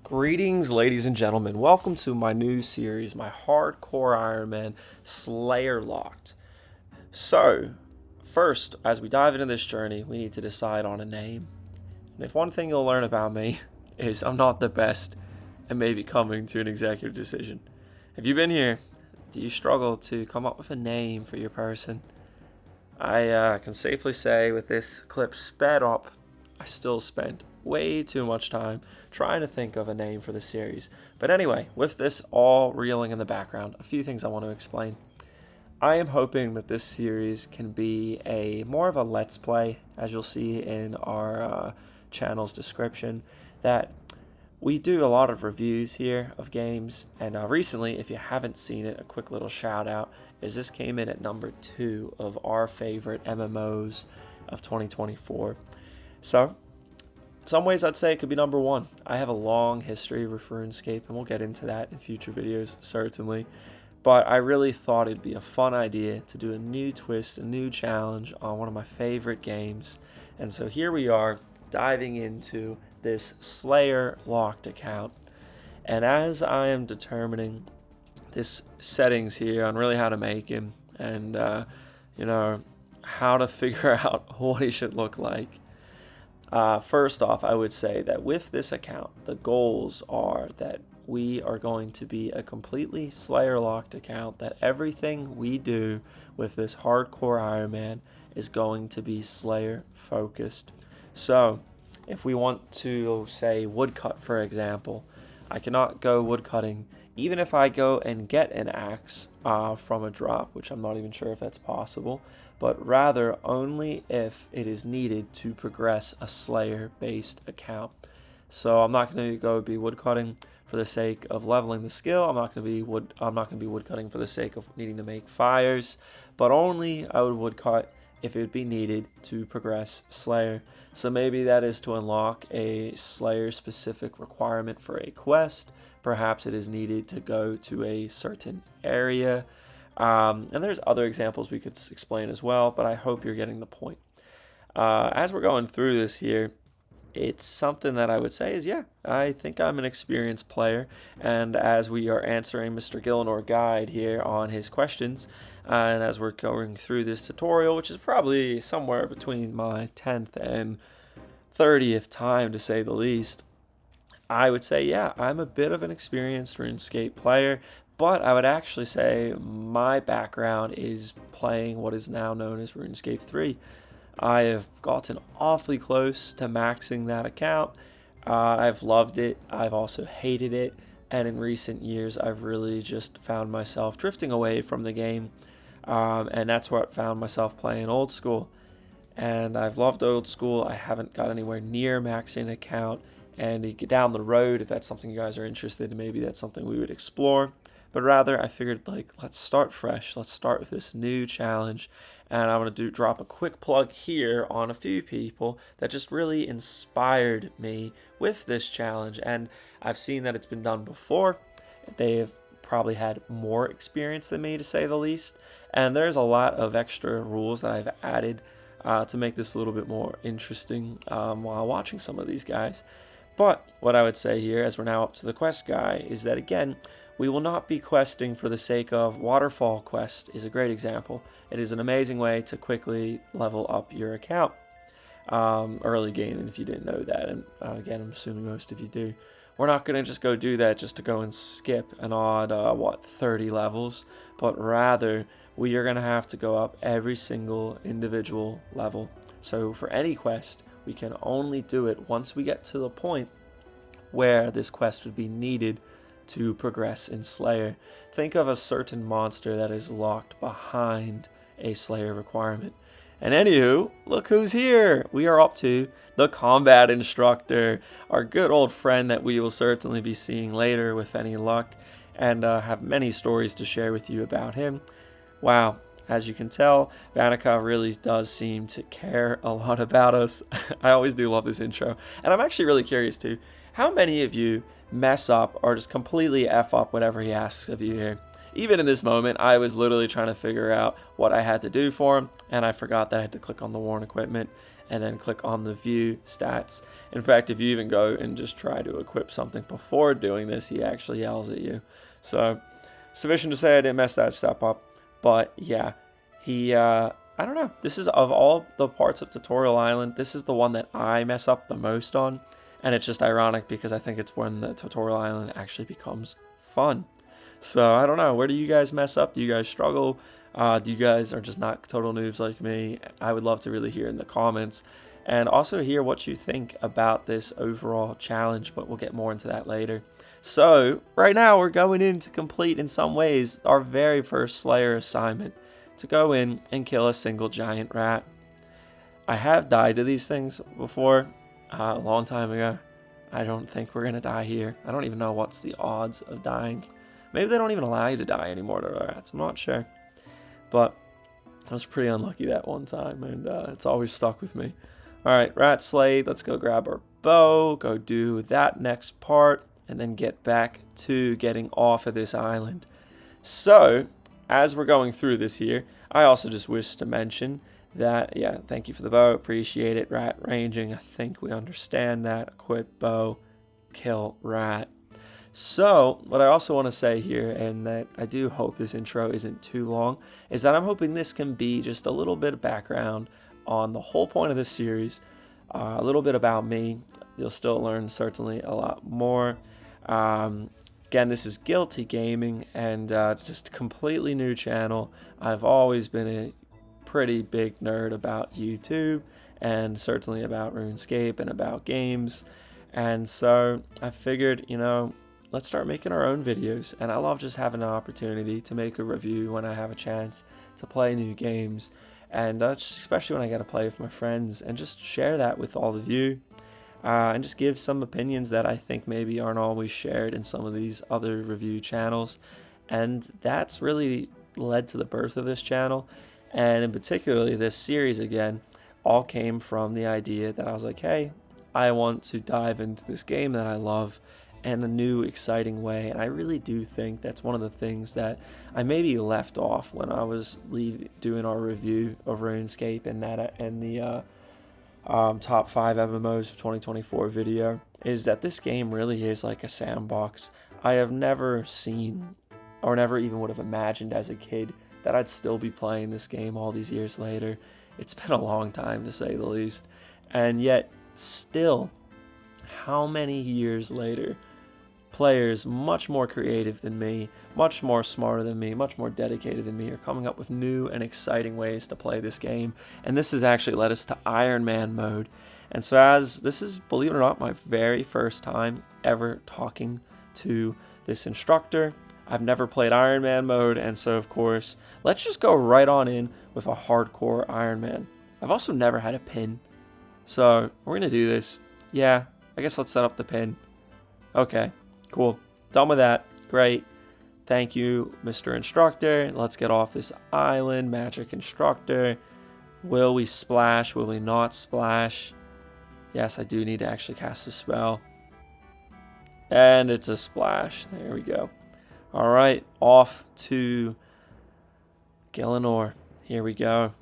Greetings, ladies and gentlemen. Welcome to my new series, my Hardcore Ironman Slayer Locked. So, first, as we dive into this journey, we need to decide on a name. And if one thing you'll learn about me is I'm not the best at maybe coming to an executive decision. If you've been here, do you struggle to come up with a name for your person? I can safely say with this clip sped up, I still spent way too much time trying to think of a name for the series. But anyway, with this all reeling in the background, a few things I want to explain. I am hoping that this series can be a more of a let's play, as you'll see in our channel's description, that we do a lot of reviews here of games, and recently, if you haven't seen it, a quick little shout out is this came in at number 2 of our favorite MMOs of 2024. So, in some ways I'd say it could be number 1. I have a long history with RuneScape, and we'll get into that in future videos, certainly. But I really thought it'd be a fun idea to do a new twist, a new challenge on one of my favorite games. And so here we are, diving into this Slayer Locked account. And as I am determining this settings here on really how to make him and, how to figure out what he should look like, first off, I would say that with this account, the goals are that we are going to be a completely Slayer Locked account, that everything we do with this Hardcore Ironman is going to be Slayer focused. So, if we want to, say, woodcut, for example, I cannot go woodcutting even if I go and get an axe from a drop, which I'm not even sure if that's possible, but rather only if it is needed to progress a Slayer-based account. So I'm not going to go be woodcutting for the sake of leveling the skill. I'm not going to be woodcutting for the sake of needing to make fires, but only I would woodcut if it would be needed to progress Slayer. So maybe that is to unlock a Slayer-specific requirement for a quest. Perhaps it is needed to go to a certain area. And there's other examples we could explain as well, but I hope you're getting the point. As we're going through this here, it's something that I would say is, I think I'm an experienced player. And as we are answering Mr. Gillinor Guide here on his questions, and as we're going through this tutorial, which is probably somewhere between my 10th and 30th time, to say the least, I would say, I'm a bit of an experienced RuneScape player, but I would actually say my background is playing what is now known as RuneScape 3. I have gotten awfully close to maxing that account. I've loved it. I've also hated it. And in recent years, I've really just found myself drifting away from the game. And that's where I found myself playing Old School. And I've loved Old School. I haven't got anywhere near maxing an account. And down the road, if that's something you guys are interested in, maybe that's something we would explore. But rather, I figured, let's start fresh. Let's start with this new challenge. And I'm going to drop a quick plug here on a few people that just really inspired me with this challenge. And I've seen that it's been done before. They have probably had more experience than me, to say the least. And there's a lot of extra rules that I've added to make this a little bit more interesting while watching some of these guys. But what I would say here, as we're now up to the quest guy, is that again, we will not be questing for the sake of. Waterfall quest is a great example. It is an amazing way to quickly level up your account early game, and if you didn't know that, and again, I'm assuming most of you do. We're not going to just go do that just to go and skip an odd, 30 levels, but rather we are going to have to go up every single individual level. So for any quest, we can only do it once we get to the point where this quest would be needed to progress in Slayer. Think of a certain monster that is locked behind a Slayer requirement. And anywho, look who's here! We are up to the combat instructor, our good old friend that we will certainly be seeing later with any luck, and have many stories to share with you about him. Wow. As you can tell, Vanica really does seem to care a lot about us. I always do love this intro. And I'm actually really curious too, how many of you mess up or just completely F up whatever he asks of you here? Even in this moment, I was literally trying to figure out what I had to do for him, and I forgot that I had to click on the worn equipment. and then click on the view stats. In fact, if you even go and just try to equip something before doing this, he actually yells at you. So sufficient to say I didn't mess that step up. But yeah, I don't know. This is, of all the parts of Tutorial Island, this is the one that I mess up the most on. And it's just ironic because I think it's when the Tutorial Island actually becomes fun. So I don't know. Where do you guys mess up? Do you guys struggle? Do you guys are just not total noobs like me? I would love to really hear in the comments. And also hear what you think about this overall challenge, but we'll get more into that later. So right now we're going in to complete, in some ways, our very first Slayer assignment, to go in and kill a single giant rat. I have died to these things before, a long time ago. I don't think we're going to die here. I don't even know what's the odds of dying. Maybe they don't even allow you to die anymore to rats. I'm not sure. But I was pretty unlucky that one time, and it's always stuck with me. Alright, rat slayed. Let's go grab our bow, go do that next part, and then get back to getting off of this island. So, as we're going through this here, I also just wish to mention that, yeah, thank you for the bow, appreciate it. Rat ranging, I think we understand that. Equip bow, kill rat. So, what I also want to say here, and that I do hope this intro isn't too long, is that I'm hoping this can be just a little bit of background on the whole point of this series, a little bit about me. You'll still learn certainly a lot more. Again, this is Guilty Gaming, and just a completely new channel. I've always been a pretty big nerd about YouTube, and certainly about RuneScape and about games, and so I figured, you know, let's start making our own videos. And I love just having an opportunity to make a review when I have a chance to play new games, and especially when I get to play with my friends, and just share that with all of you, and just give some opinions that I think maybe aren't always shared in some of these other review channels. And that's really led to the birth of this channel, and in particularly this series again, all came from the idea that I was like, hey, I want to dive into this game that I love in a new, exciting way. And I really do think that's one of the things that I maybe left off when I was doing our review of RuneScape and the top 5 MMOs of 2024 video, is that this game really is like a sandbox. I have never seen, or never even would have imagined as a kid, that I'd still be playing this game all these years later. It's been a long time, to say the least. And yet, still, how many years later, players much more creative than me, much more smarter than me, much more dedicated than me, are coming up with new and exciting ways to play this game. And this has actually led us to Ironman mode. And so as this is, believe it or not, my very first time ever talking to this instructor, I've never played Ironman mode, and so of course, let's just go right on in with a hardcore Ironman. I've also never had a pin, so we're gonna do this. Yeah, I guess let's set up the pin. Okay, cool. Done with that. Great. Thank you, Mr. Instructor. Let's get off this island. Magic Instructor. Will we splash? Will we not splash? Yes, I do need to actually cast a spell. And it's a splash. There we go. Alright, off to Gillinor. Here we go.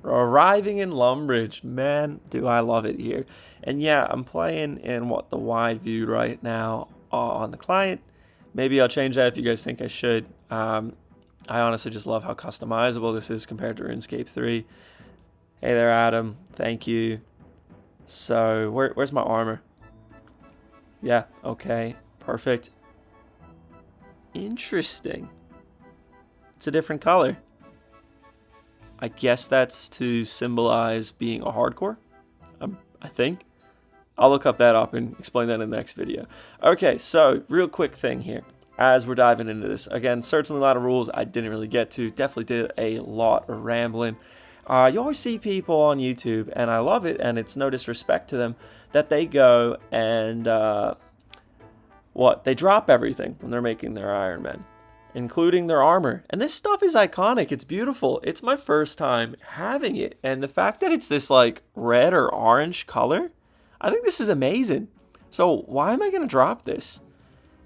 We're arriving in Lumbridge. Man, do I love it here. And yeah, I'm playing in the wide view right now on the client. Maybe I'll change that if you guys think I should. I honestly just love how customizable this is compared to RuneScape 3. Hey there, Adam. Thank you. So, where's my armor? Yeah, okay. Perfect. Interesting. It's a different color. I guess that's to symbolize being a hardcore, I think. I'll look that up and explain that in the next video. Okay, so real quick thing here as we're diving into this. Again, certainly a lot of rules I didn't really get to. Definitely did a lot of rambling. You always see people on YouTube, and I love it, and it's no disrespect to them, that they go and they drop everything when they're making their Iron Man, including their armor. And this stuff is iconic. It's beautiful. It's my first time having it. And the fact that it's this like red or orange color, I think this is amazing. So why am I going to drop this?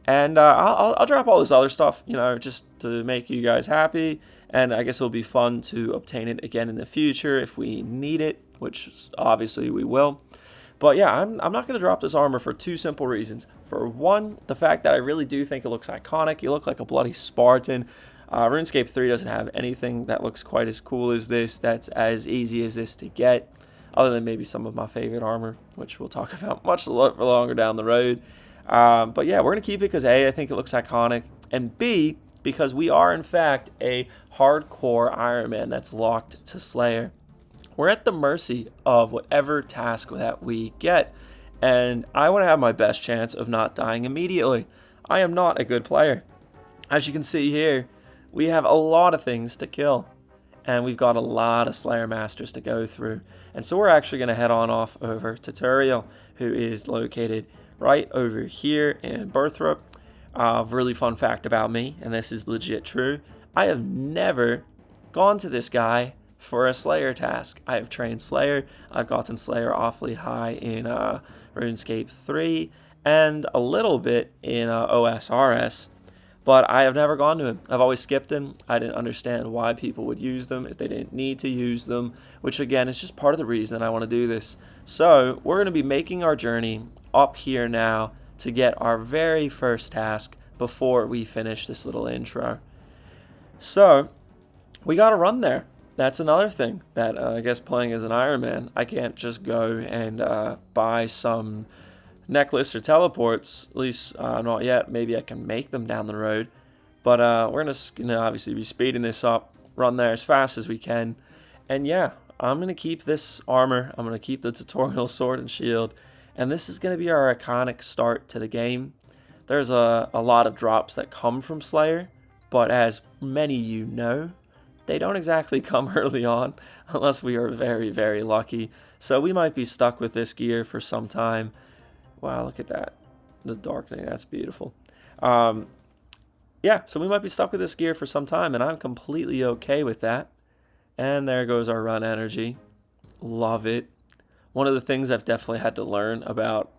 And I'll drop all this other stuff, you know, just to make you guys happy. and I guess it'll be fun to obtain it again in the future if we need it, which obviously we will. But yeah, I'm not going to drop this armor for two simple reasons. For one, the fact that I really do think it looks iconic. You look like a bloody Spartan. RuneScape 3 doesn't have anything that looks quite as cool as this, that's as easy as this to get, other than maybe some of my favorite armor, which we'll talk about much longer down the road. But yeah, we're going to keep it because A, I think it looks iconic, and B, because we are in fact a hardcore Ironman that's locked to Slayer. We're at the mercy of whatever task that we get, and I want to have my best chance of not dying immediately. I am not a good player. As you can see here, we have a lot of things to kill, and we've got a lot of Slayer Masters to go through. And so we're actually going to head on off over to Turiel, who is located right over here in Birthrop. Really fun fact about me, and this is legit true, I have never gone to this guy for a Slayer task. I have trained Slayer, I've gotten Slayer awfully high in RuneScape 3, and a little bit in OSRS, but I have never gone to him. I've always skipped him. I didn't understand why people would use them if they didn't need to use them, which again is just part of the reason I want to do this. So we're going to be making our journey up here now to get our very first task before we finish this little intro. So we got to run there. That's another thing that I guess playing as an Ironman, I can't just go and buy some necklace or teleports, at least not yet. Maybe I can make them down the road, but we're gonna obviously be speeding this up, run there as fast as we can, and yeah, I'm gonna keep this armor, I'm gonna keep the tutorial sword and shield, and this is gonna be our iconic start to the game. There's a lot of drops that come from Slayer, but as many you know, they don't exactly come early on unless we are very, very lucky. So we might be stuck with this gear for some time. Wow, look at that. The darkening, that's beautiful. Yeah, so we might be stuck with this gear for some time, and I'm completely okay with that. And there goes our run energy. Love it. One of the things I've definitely had to learn about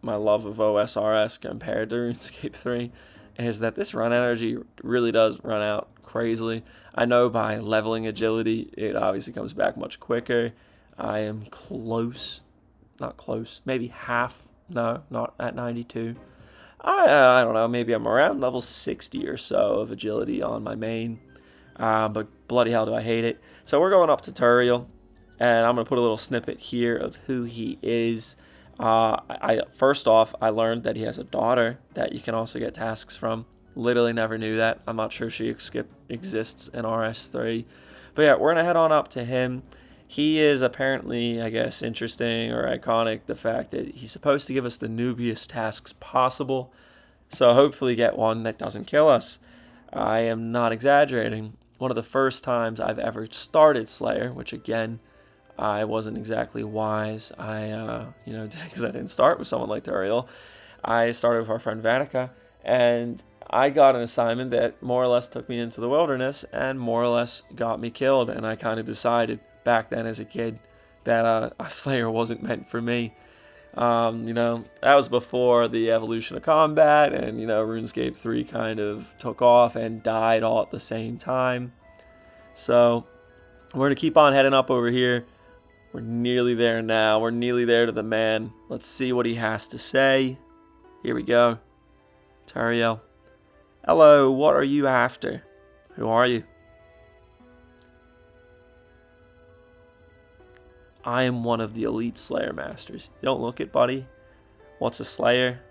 my love of OSRS compared to RuneScape 3 is that this run energy really does run out crazily. I know by leveling agility, it obviously comes back much quicker. I am close, not close, maybe half, no, not at 92. I don't know, maybe I'm around level 60 or so of agility on my main, but bloody hell do I hate it. So we're going up to Turiel, and I'm going to put a little snippet here of who he is. First off, I learned that he has a daughter that you can also get tasks from. Literally never knew that. I'm not sure she exists in RS3. But yeah, we're going to head on up to him. He is apparently, I guess, interesting or iconic, the fact that he's supposed to give us the noobiest tasks possible. So hopefully get one that doesn't kill us. I am not exaggerating. One of the first times I've ever started Slayer, which again, I wasn't exactly wise. Because I didn't start with someone like Turiel. I started with our friend Vanica, and I got an assignment that more or less took me into the wilderness and more or less got me killed. And I kind of decided back then as a kid that a Slayer wasn't meant for me. That was before the evolution of combat, and RuneScape 3 kind of took off and died all at the same time. So we're going to keep on heading up over here. We're nearly there now. We're nearly there to the man. Let's see what he has to say. Here we go. Turiel. Hello, what are you after? Who are you? I am one of the elite Slayer Masters. You don't look it, buddy. What's a Slayer?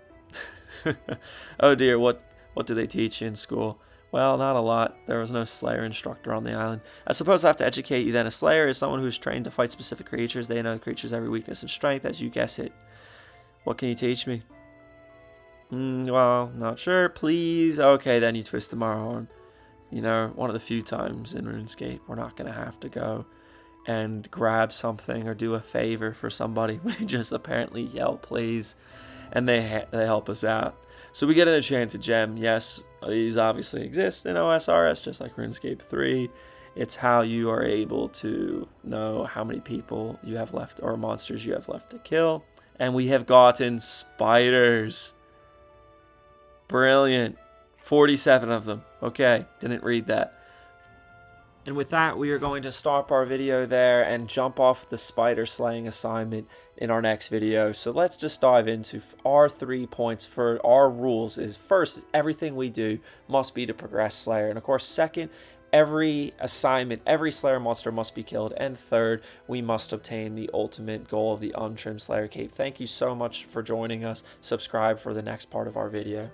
Oh dear, what do they teach you in school? Well, not a lot. There was no Slayer instructor on the island. I suppose I have to educate you then. A Slayer is someone who's trained to fight specific creatures. They know the creature's every weakness and strength, as you guess it. What can you teach me? Well, not sure. Please. Okay, then you twist my arm. One of the few times in RuneScape we're not going to have to go and grab something or do a favor for somebody. We just apparently yell please, and they help us out. So we get an enchanted gem. Yes, these obviously exist in OSRS, just like RuneScape 3. It's how you are able to know how many people you have left or monsters you have left to kill. And we have gotten spiders. Brilliant. 47 of them. Okay, didn't read that. And with that, we are going to stop our video there and jump off the spider slaying assignment in our next video. So let's just dive into our 3 points for our rules. Is first, everything we do must be to progress Slayer. And of course, second, every assignment, every Slayer monster must be killed. And third, we must obtain the ultimate goal of the untrimmed Slayer cape. Thank you so much for joining us. Subscribe for the next part of our video.